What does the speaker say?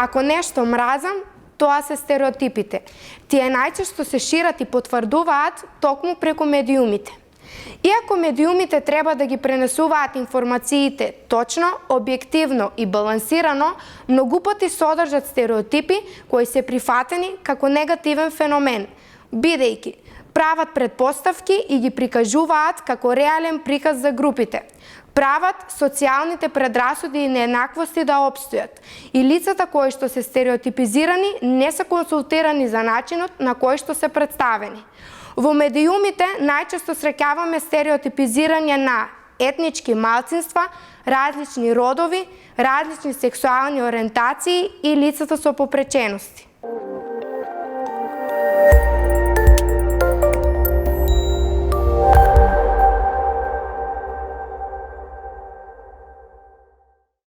Ако нешто мразам, тоа се стереотипите. Тие најчесто се шират и потврдуваат токму преку медиумите. Иако медиумите треба да ги пренесуваат информациите точно, објективно и балансирано, многу пати содржат стереотипи кои се прифатени како негативен феномен, бидејќи прават предпоставки и ги прикажуваат како реален приказ за групите. Прават социјалните предрасуди и нееднаквости да опстојат и лицата кои што се стереотипизирани не се консултирани за начинот на кој што се представени. Во медиумите најчесто среќаваме стереотипизирање на етнички малцинства, различни родови, различни сексуални ориентации и лицата со попречености.